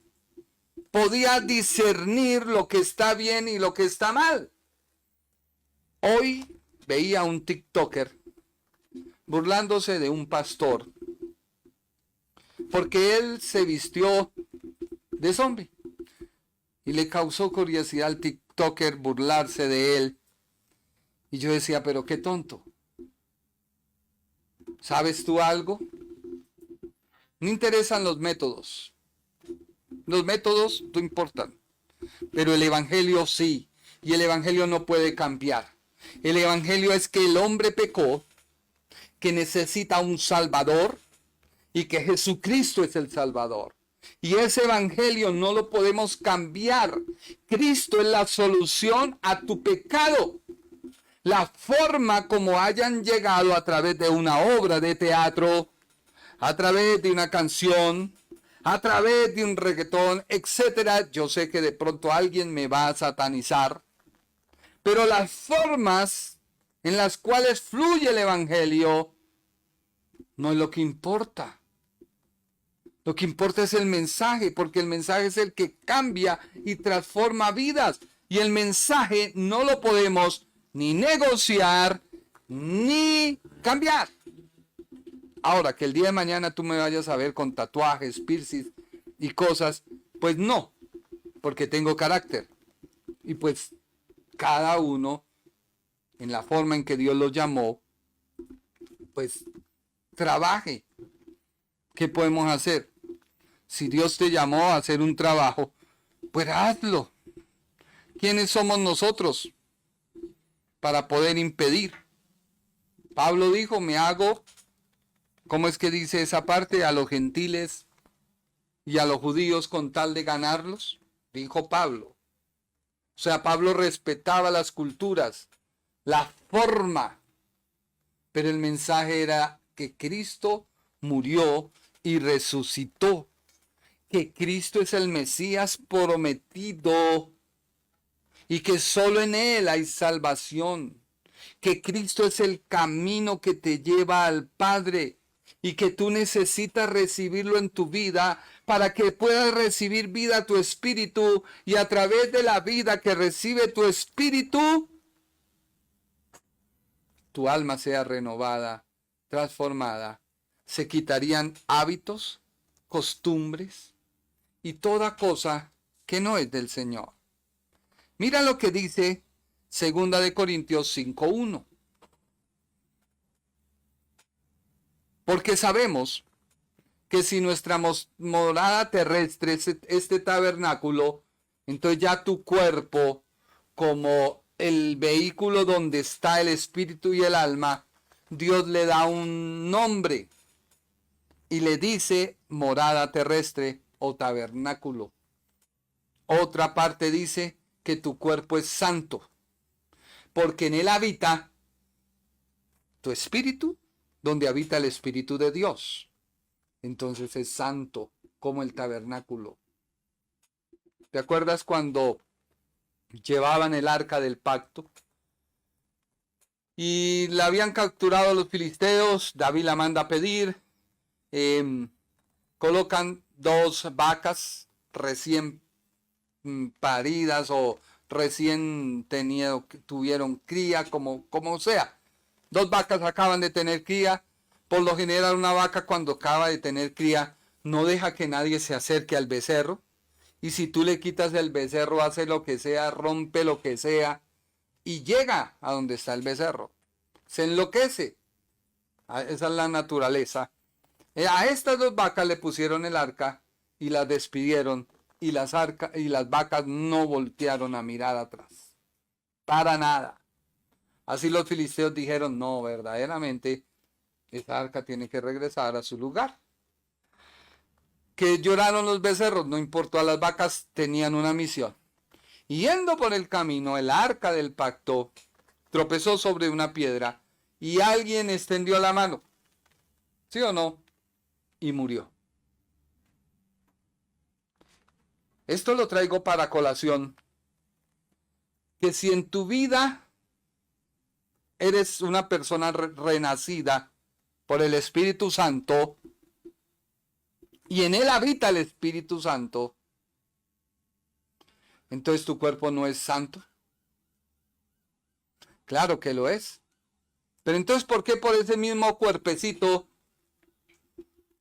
podía discernir lo que está bien y lo que está mal. Hoy veía un TikToker burlándose de un pastor porque él se vistió de zombie. Y le causó curiosidad al TikToker burlarse de él. Y yo decía, pero qué tonto. ¿Sabes tú algo? No interesan los métodos. Los métodos no importan. Pero el evangelio sí. Y el evangelio no puede cambiar. El evangelio es que el hombre pecó, que necesita un salvador y que Jesucristo es el salvador. Y ese evangelio no lo podemos cambiar. Cristo es la solución a tu pecado. La forma como hayan llegado a través de una obra de teatro, a través de una canción, a través de un reggaetón, etcétera. Yo sé que de pronto alguien me va a satanizar, pero las formas en las cuales fluye el evangelio no es lo que importa. Lo que importa es el mensaje, porque el mensaje es el que cambia y transforma vidas. Y el mensaje no lo podemos ni negociar, ni cambiar. Ahora, que el día de mañana tú me vayas a ver con tatuajes, piercings y cosas, pues no, porque tengo carácter. Y pues cada uno, en la forma en que Dios los llamó, pues trabaje. ¿Qué podemos hacer? Si Dios te llamó a hacer un trabajo, pues hazlo. ¿Quiénes somos nosotros para poder impedir? Pablo dijo, me hago, ¿cómo es que dice esa parte? A los gentiles y a los judíos con tal de ganarlos, dijo Pablo. O sea, Pablo respetaba las culturas, la forma, pero el mensaje era que Cristo murió y resucitó, que Cristo es el Mesías prometido y que solo en Él hay salvación, que Cristo es el camino que te lleva al Padre y que tú necesitas recibirlo en tu vida para que puedas recibir vida a tu espíritu, y a través de la vida que recibe tu espíritu, tu alma sea renovada, transformada. Se quitarían hábitos, costumbres y toda cosa que no es del Señor. Mira lo que dice 2 Corintios 5:1. Porque sabemos que si nuestra morada terrestre es este tabernáculo, entonces ya tu cuerpo, como el vehículo donde está el espíritu y el alma, Dios le da un nombre y le dice morada terrestre o tabernáculo. Otra parte dice que tu cuerpo es santo, porque en él habita tu espíritu, donde habita el espíritu de Dios. Entonces es santo como el tabernáculo. ¿Te acuerdas cuando llevaban el arca del pacto y la habían capturado los filisteos? David la manda a pedir. Colocan 2 vacas recién paridas o recién tuvieron cría, como sea. 2 vacas acaban de tener cría. Por lo general, una vaca cuando acaba de tener cría no deja que nadie se acerque al becerro. Y si tú le quitas el becerro, hace lo que sea, rompe lo que sea y llega a donde está el becerro. Se enloquece. Esa es la naturaleza. A estas 2 vacas le pusieron el arca y las despidieron, y las vacas no voltearon a mirar atrás. Para nada. Así los filisteos dijeron, no, verdaderamente, esa arca tiene que regresar a su lugar. Que lloraron los becerros, no importó, a las vacas tenían una misión. Y yendo por el camino, el arca del pacto tropezó sobre una piedra y alguien extendió la mano. ¿Sí o no? Y murió. Esto lo traigo para colación. Que si en tu vida eres una persona renacida por el Espíritu Santo y en él habita el Espíritu Santo, entonces tu cuerpo no es santo. Claro que lo es. Pero entonces, ¿por qué por ese mismo cuerpecito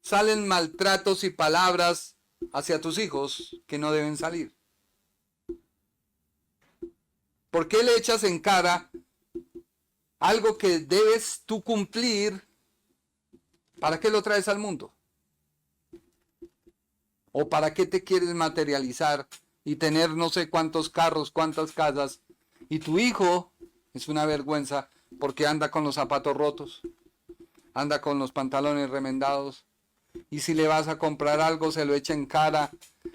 salen maltratos y palabras hacia tus hijos que no deben salir? ¿Por qué le echas en cara algo que debes tú cumplir? ¿Para qué lo traes al mundo? ¿O para qué te quieres materializar y tener no sé cuántos carros, cuántas casas? Y tu hijo es una vergüenza porque anda con los zapatos rotos, anda con los pantalones remendados. Y si le vas a comprar algo, se lo echa en cara.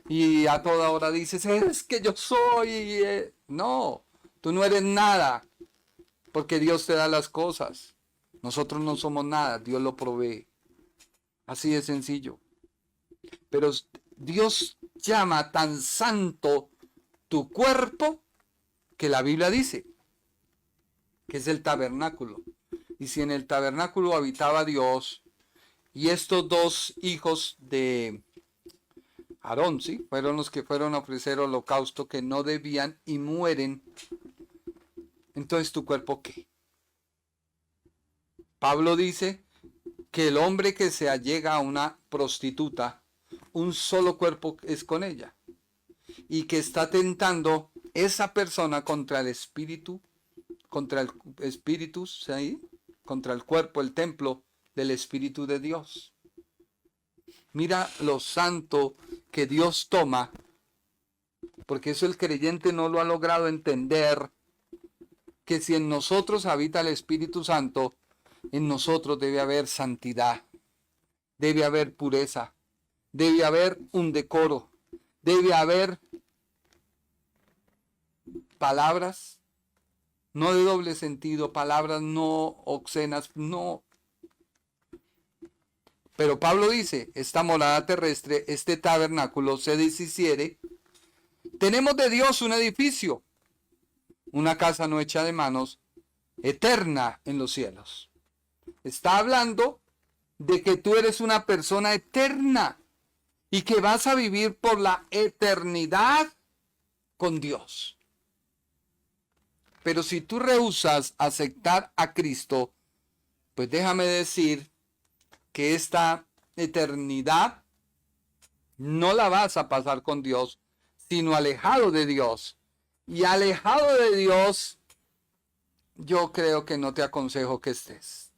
Y a toda hora dices, es que yo soy. No, tú no eres nada. Porque Dios te da las cosas. Nosotros no somos nada, Dios lo provee. Así de sencillo. Pero Dios llama tan santo tu cuerpo que la Biblia dice que es el tabernáculo. Y si en el tabernáculo habitaba Dios, y estos dos hijos de Aarón, ¿sí?, fueron los que fueron a ofrecer holocausto que no debían y mueren, entonces tu cuerpo ¿qué? Pablo dice que el hombre que se allega a una prostituta, un solo cuerpo es con ella, y que está tentando esa persona contra el espíritu, ¿sí?, contra el cuerpo, el templo del Espíritu de Dios. Mira lo santo que Dios toma, porque eso el creyente no lo ha logrado entender, que si en nosotros habita el Espíritu Santo, en nosotros debe haber santidad, debe haber pureza, debe haber un decoro, debe haber palabras no de doble sentido, palabras no obscenas, no. Pero Pablo dice, esta morada terrestre, este tabernáculo se deshiciere, tenemos de Dios un edificio, una casa no hecha de manos, eterna en los cielos. Está hablando de que tú eres una persona eterna y que vas a vivir por la eternidad con Dios. Pero si tú rehusas aceptar a Cristo, pues déjame decir que esta eternidad no la vas a pasar con Dios, sino alejado de Dios. Y alejado de Dios, yo creo que no te aconsejo que estés.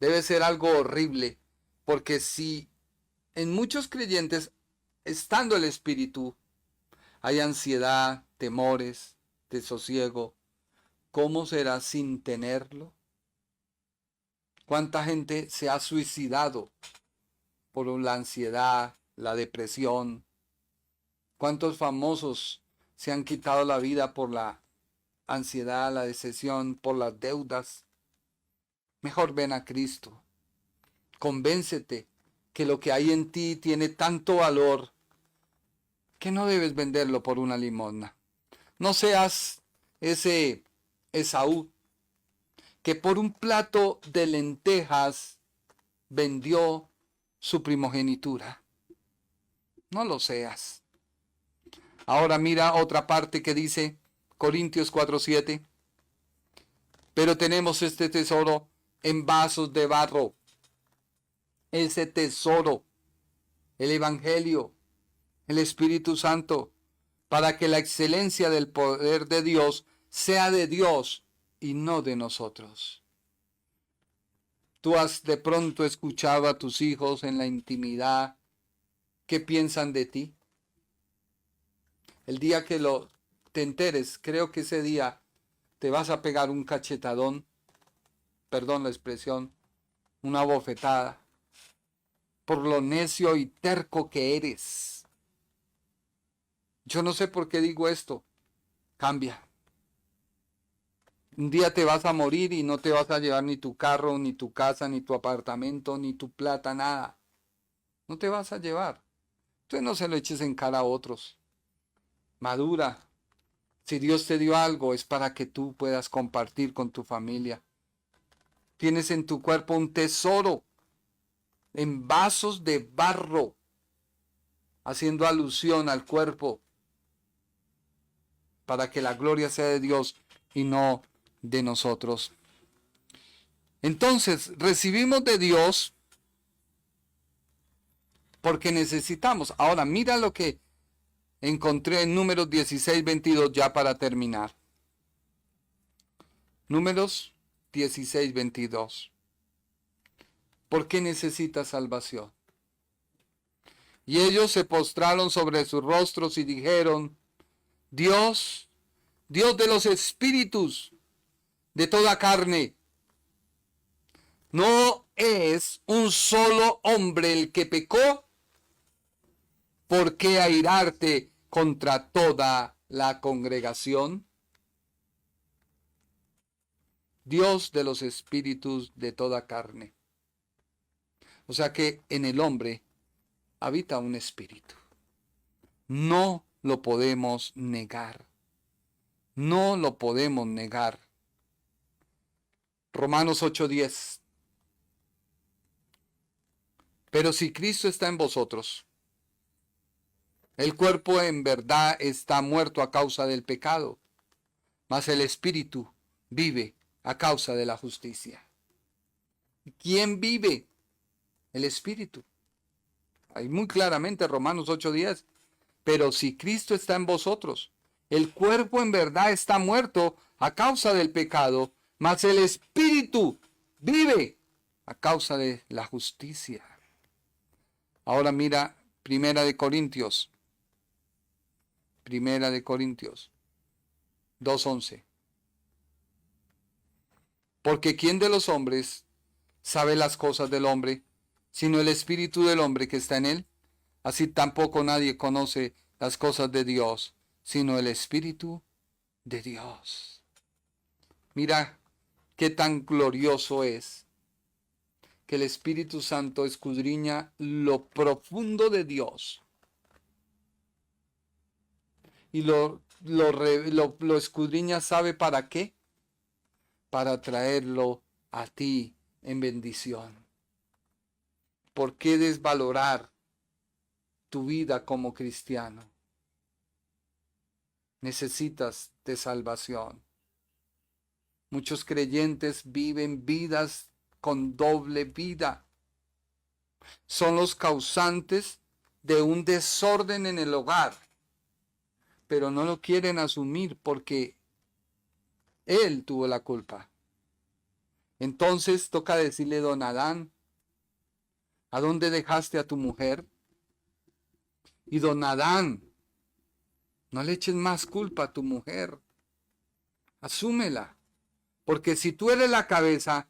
Debe ser algo horrible, porque si en muchos creyentes, estando el Espíritu, hay ansiedad, temores, desosiego, ¿cómo será sin tenerlo? ¿Cuánta gente se ha suicidado por la ansiedad, la depresión? ¿Cuántos famosos se han quitado la vida por la ansiedad, la depresión, por las deudas? Mejor ven a Cristo. Convéncete que lo que hay en ti tiene tanto valor que no debes venderlo por una limosna. No seas ese Esaú que por un plato de lentejas vendió su primogenitura. No lo seas. Ahora mira otra parte que dice Corintios 4:7. Pero tenemos este tesoro en vasos de barro. Ese tesoro, el Evangelio, el Espíritu Santo, para que la excelencia del poder de Dios sea de Dios y no de nosotros. Tú has de pronto escuchado a tus hijos en la intimidad qué piensan de ti. El día que te enteres, creo que ese día te vas a pegar un cachetadón, perdón la expresión, una bofetada, por lo necio y terco que eres. Yo no sé por qué digo esto. Cambia. Un día te vas a morir y no te vas a llevar ni tu carro, ni tu casa, ni tu apartamento, ni tu plata, nada. No te vas a llevar. Entonces no se lo eches en cara a otros. Madura. Si Dios te dio algo es para que tú puedas compartir con tu familia. Tienes en tu cuerpo un tesoro en vasos de barro, haciendo alusión al cuerpo, para que la gloria sea de Dios y no de nosotros. Entonces, recibimos de Dios porque necesitamos. Ahora, mira lo que encontré en Números 16:22 ya para terminar. Números 16:22. ¿Por qué necesitas salvación? Y ellos se postraron sobre sus rostros y dijeron, Dios, Dios de los espíritus, de toda carne, ¿no es un solo hombre el que pecó? ¿Por qué airarte contra toda la congregación? Dios de los espíritus de toda carne. O sea que en el hombre habita un espíritu. No lo podemos negar. No lo podemos negar. Romanos 8:10. Pero si Cristo está en vosotros, el cuerpo en verdad está muerto a causa del pecado, mas el espíritu vive a causa de la justicia. ¿Quién vive? El espíritu. Ahí muy claramente Romanos 8:10. Pero si Cristo está en vosotros, el cuerpo en verdad está muerto a causa del pecado, mas el espíritu vive a causa de la justicia. Ahora mira, Primera de Corintios 2:11. Porque ¿quién de los hombres sabe las cosas del hombre, sino el espíritu del hombre que está en él? Así tampoco nadie conoce las cosas de Dios, sino el espíritu de Dios. Mira qué tan glorioso es que el Espíritu Santo escudriña lo profundo de Dios. Y lo escudriña, ¿sabe para qué? Para traerlo a ti en bendición. ¿Por qué desvalorar tu vida como cristiano? Necesitas de salvación. Muchos creyentes viven vidas con doble vida. Son los causantes de un desorden en el hogar, pero no lo quieren asumir porque él tuvo la culpa. Entonces toca decirle, don Adán, ¿a dónde dejaste a tu mujer? Y don Adán, no le eches más culpa a tu mujer. Asúmela. Porque si tú eres la cabeza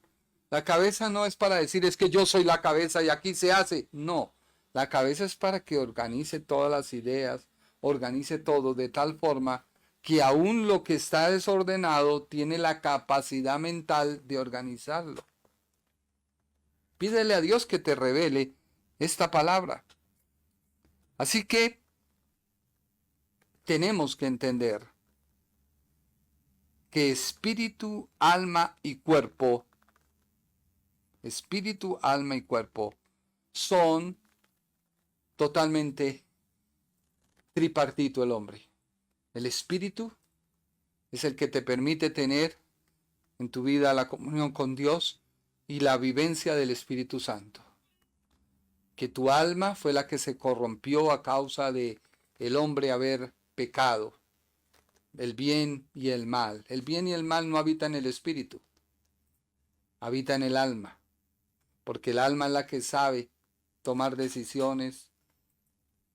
no es para decir es que yo soy la cabeza y aquí se hace. No, la cabeza es para que organice todas las ideas, organice todo de tal forma que aún lo que está desordenado tiene la capacidad mental de organizarlo. Pídele a Dios que te revele esta palabra. Así que tenemos que entender que espíritu, alma y cuerpo son totalmente tripartito el hombre. El espíritu es el que te permite tener en tu vida la comunión con Dios y la vivencia del Espíritu Santo. Que tu alma fue la que se corrompió a causa de el hombre haber pecado. El bien y el mal. El bien y el mal no habitan en el espíritu, habita en el alma, porque el alma es la que sabe tomar decisiones,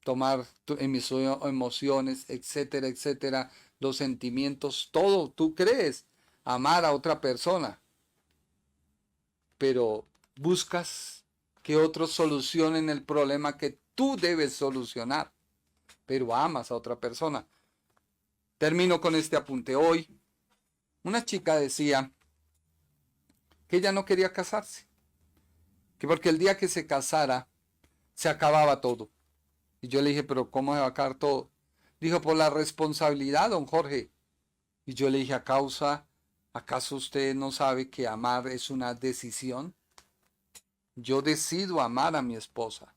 tomar emociones, etcétera, etcétera, los sentimientos, todo. Tú crees amar a otra persona, pero buscas que otros solucionen el problema que tú debes solucionar, pero amas a otra persona. Termino con este apunte. Hoy, una chica decía que ella no quería casarse, que porque el día que se casara, se acababa todo. Y yo le dije, pero ¿cómo se va a acabar todo? Dijo, por la responsabilidad, don Jorge. Y yo le dije, ¿acaso usted no sabe que amar es una decisión? Yo decido amar a mi esposa.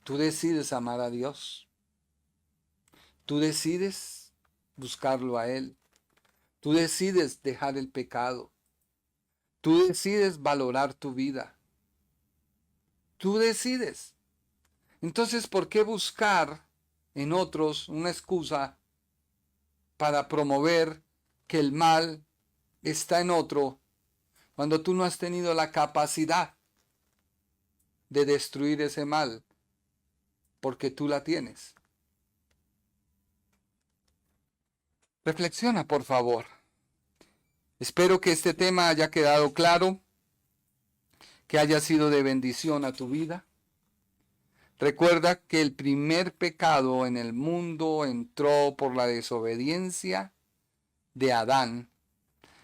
Tú decides amar a Dios. Tú decides buscarlo a Él. Tú decides dejar el pecado. Tú decides valorar tu vida. Tú decides. Entonces, ¿por qué buscar en otros una excusa para promover que el mal está en otro cuando tú no has tenido la capacidad de destruir ese mal? Porque tú la tienes. Reflexiona, por favor. Espero que este tema haya quedado claro, que haya sido de bendición a tu vida. Recuerda que el primer pecado en el mundo entró por la desobediencia de Adán.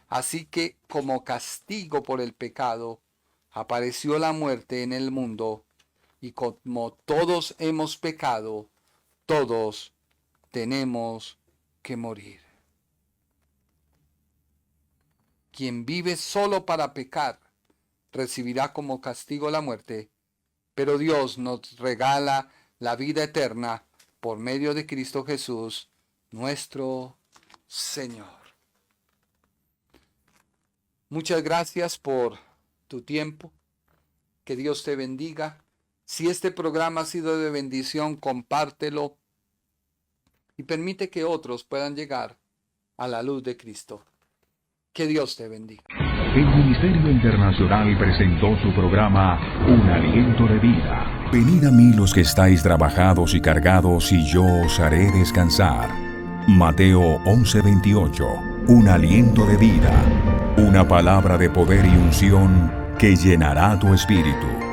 Así que como castigo por el pecado, apareció la muerte en el mundo. Y como todos hemos pecado, todos tenemos que morir. Quien vive solo para pecar, recibirá como castigo la muerte, pero Dios nos regala la vida eterna por medio de Cristo Jesús, nuestro Señor. Muchas gracias por tu tiempo. Que Dios te bendiga. Si este programa ha sido de bendición, compártelo y permite que otros puedan llegar a la luz de Cristo. Que Dios te bendiga. El Ministerio Internacional presentó su programa Un Aliento de Vida. Venid a mí los que estáis trabajados y cargados, y yo os haré descansar. Mateo 11:28. Un aliento de vida. Una palabra de poder y unción que llenará tu espíritu.